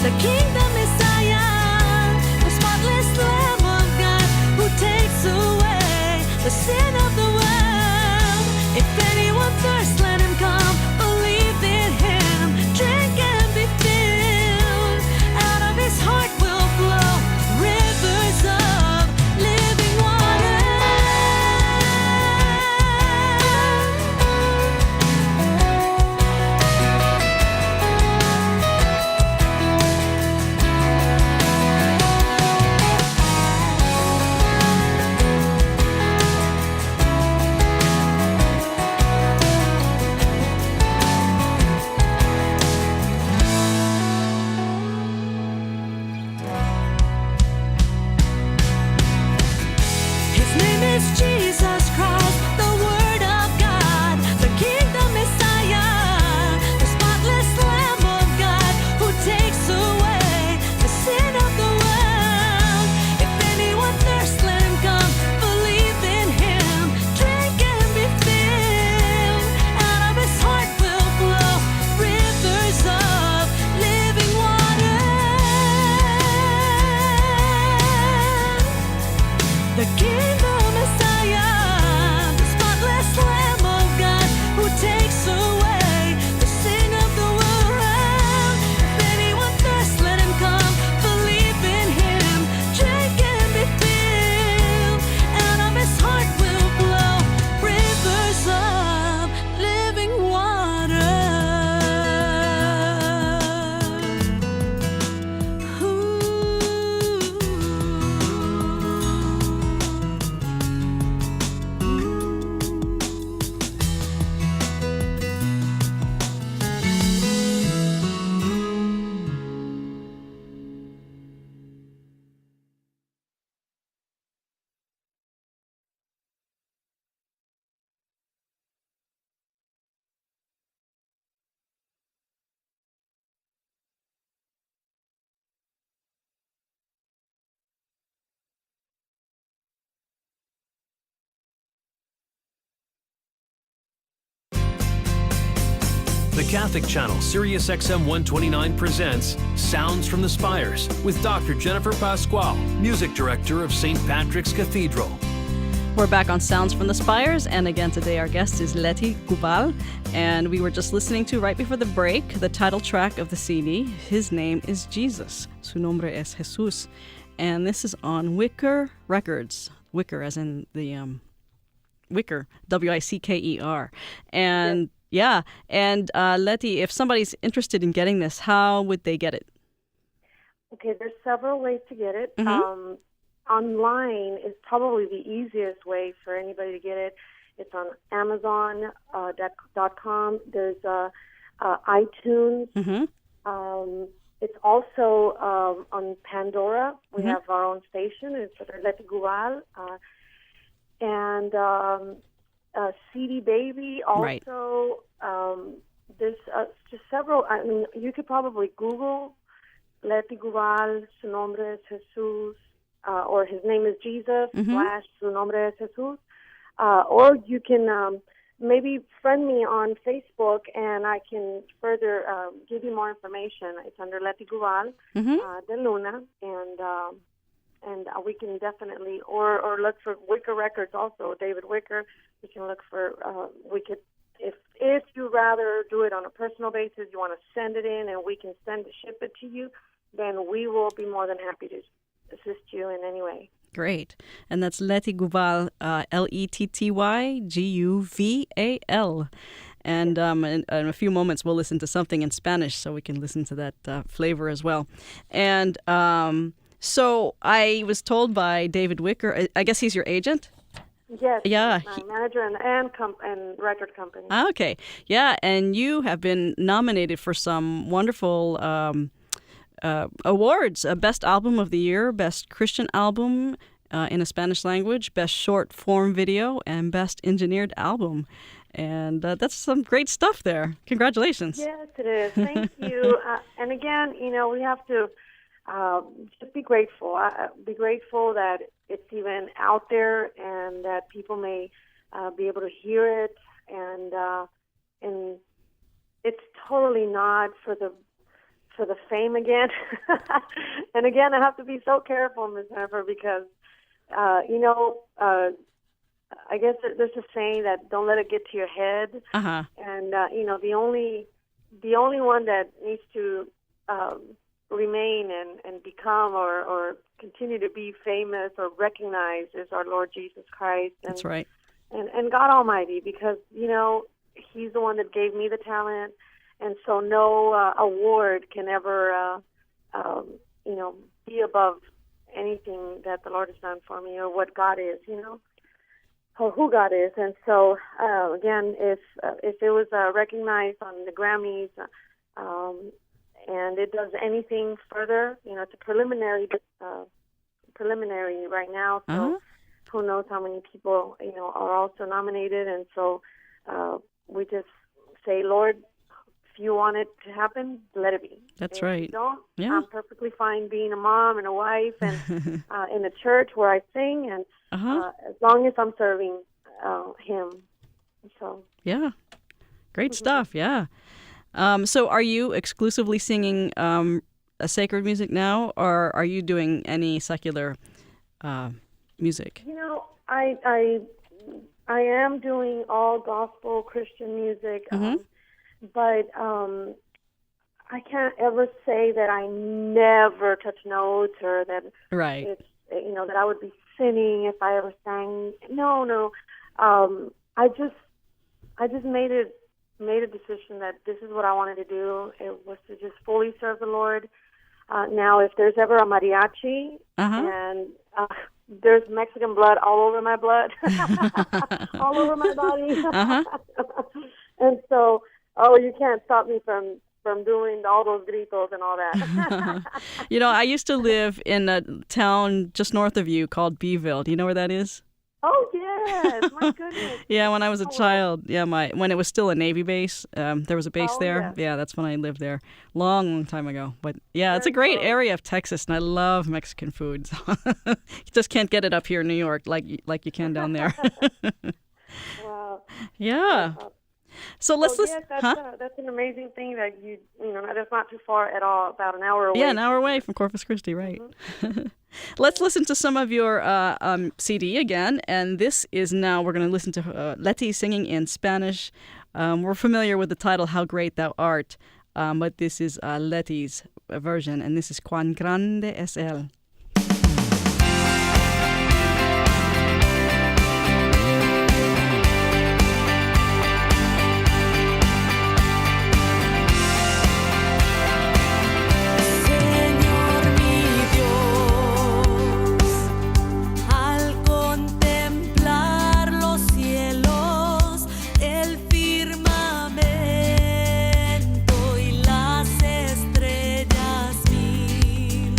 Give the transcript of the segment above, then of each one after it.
the King, the Messiah, the spotless Lamb of God, who takes away the sin of the world. If anyone thirsts, let him come, believe in him, drink and be filled. Out of his heart will flow rivers of living water. His name is Jesus Christ, the Word of God, the King, the Messiah, the spotless Lamb of God, who takes away the sin of the world. If anyone thirsts, let him come, believe in him, drink and be filled. Out of his heart will flow rivers of living water. The King, the Messiah, the spotless Lamb of God, who takes away the sin of the world. If anyone thirsts, let him come, believe in him, drink and be filled. Out of his heart will flow rivers of living water. The Catholic channel Sirius XM 129 presents Sounds from the Spires with Dr. Jennifer Pasquale, music director of St. Patrick's Cathedral. We're back on Sounds from the Spires, and again today our guest is Letty Guval, and we were just listening to, right before the break, the title track of the CD. His name is Jesus. Su nombre es Jesús. And this is on Wicker Records. Wicker as in the Wicker, W-I-C-K-E-R. And Letty, if somebody's interested in getting this, how would they get it? Okay, there's several ways to get it. Mm-hmm. Online is probably the easiest way for anybody to get it. It's on Amazon.com. There's iTunes. Mm-hmm. It's also on Pandora. We Mm-hmm. have our own station. It's Letty Guval. And CD Baby also. Right. There's just several. I mean, you could probably Google Letty Guval, su nombre es Jesús, or his name is Jesus, Mm-hmm. / su nombre es Jesús. Or you can maybe friend me on Facebook, and I can further give you more information. It's under Letty Guval Mm-hmm. de Luna, and we can definitely, or look for Wicker Records also, David Wicker. We can look for, if you rather do it on a personal basis, you want to send it in and we can ship it to you, then we will be more than happy to assist you in any way. Great. And that's Letty Guval, Lettyguval. And in a few moments, we'll listen to something in Spanish so we can listen to that flavor as well. And so I was told by David Wicker, I guess he's your agent? Yes, Yeah. my manager and record company. Okay. Yeah, and you have been nominated for some wonderful awards. Best Album of the Year, Best Christian Album in a Spanish language, Best Short Form Video, and Best Engineered Album. And that's some great stuff there. Congratulations. Yes, it is. Thank you. And again, we have to just be grateful. Be grateful that it's even out there and that people may be able to hear it. And it's totally not for for the fame again. And again, I have to be so careful, Miss Jennifer, because, I guess there's a saying that don't let it get to your head. Uh-huh. And, the only one that needs to remain and become or continue to be famous or recognized is our Lord Jesus Christ. And, That's right. And God Almighty, because, He's the one that gave me the talent. And so no award can ever, be above anything that the Lord has done for me or what God is, or who God is. And so, again, if it was recognized on the Grammys and it does anything further, it's a preliminary right now. So Uh-huh. who knows how many people, are also nominated. And so we just say, Lord, if you want it to happen, let it be. That's If right. you don't, Yeah. I'm perfectly fine being a mom and a wife and in a church where I sing, and Uh-huh. as long as I'm serving Him. So Yeah. Great stuff. Yeah. So are you exclusively singing a sacred music now, or are you doing any secular music? I am doing all gospel Christian music, but I can't ever say that I never touch notes or that Right. it's that I would be sinning if I ever sang. No. I just made a decision that this is what I wanted to do. It was to just fully serve the Lord. Now, if there's ever a mariachi and there's Mexican blood all over my blood, all over my body, and so you can't stop me from doing all those gritos and all that. I used to live in a town just north of you called Beeville. Do you know where that is? Oh, yes. My goodness. Yeah, when I was a child, when it was still a Navy base, there was a base there. yes. Yeah, that's when I lived there, long time ago. But yeah, it's a Very great cool. area of Texas, and I love Mexican food. So you just can't get it up here in New York like you can down there. Wow. Yeah. So let's So, listen. yes, that's an amazing thing that that's not too far at all, about an hour away. Yeah, an hour away from Corpus Christi, right? Let's listen to some of your CD again, and this is now we're going to listen to Letty singing in Spanish. We're familiar with the title "How Great Thou Art," but this is Letty's version, and this is "Cuán Grande es Él." Señor mi Dios, al contemplar los cielos, el firmamento y las estrellas mil,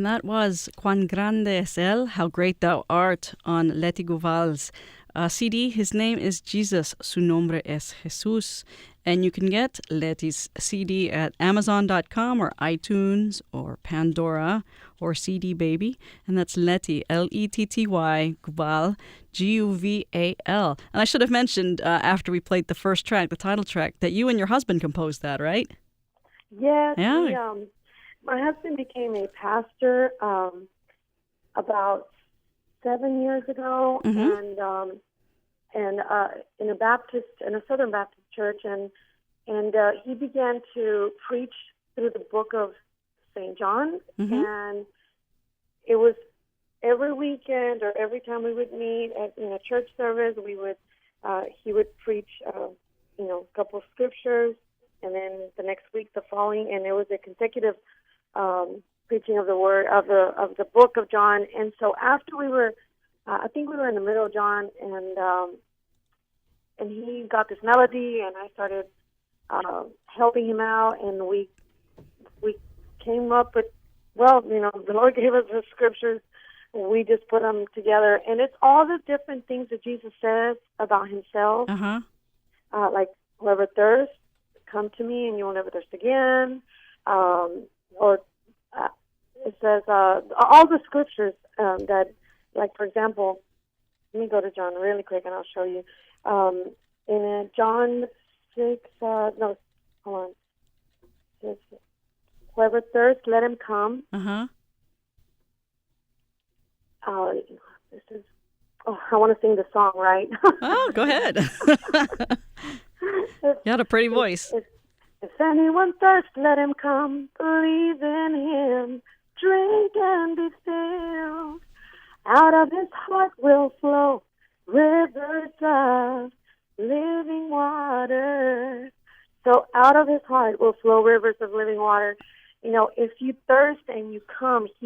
that was Cuán Grande es Él, How Great Thou Art, on Letty Guval's CD. His name is Jesus, Su nombre es Jesús. And you can get Letty's CD at Amazon.com or iTunes or Pandora or CD Baby. And that's Letty, Letty, Guval, Guval. And I should have mentioned after we played the first track, the title track, that you and your husband composed that, right? Yes. Yeah. My husband became a pastor about 7 years ago, and in a Southern Baptist church, and he began to preach through the book of St. John, and it was every weekend or every time we would meet in a church service, he would preach a couple of scriptures, and then the next week the following, and it was a consecutive preaching of the word of the book of John. And so after we were, I think we were in the middle of John, and he got this melody, and I started helping him out, and we came up with, the Lord gave us the scriptures. We just put them together, and it's all the different things that Jesus says about himself. Like, whoever thirsts, come to me, and you will never thirst again. It says all the scriptures that, like, for example, let me go to John really quick, and I'll show you. In John 6, hold on. Whoever thirsts, let him come. I want to sing the song, right? Oh, go ahead. You had a pretty voice. If anyone thirsts, let him come. Believe in him. Drink and be filled. Out of his heart will flow rivers of living water. So out of his heart will flow rivers of living water. If you thirst and you come, he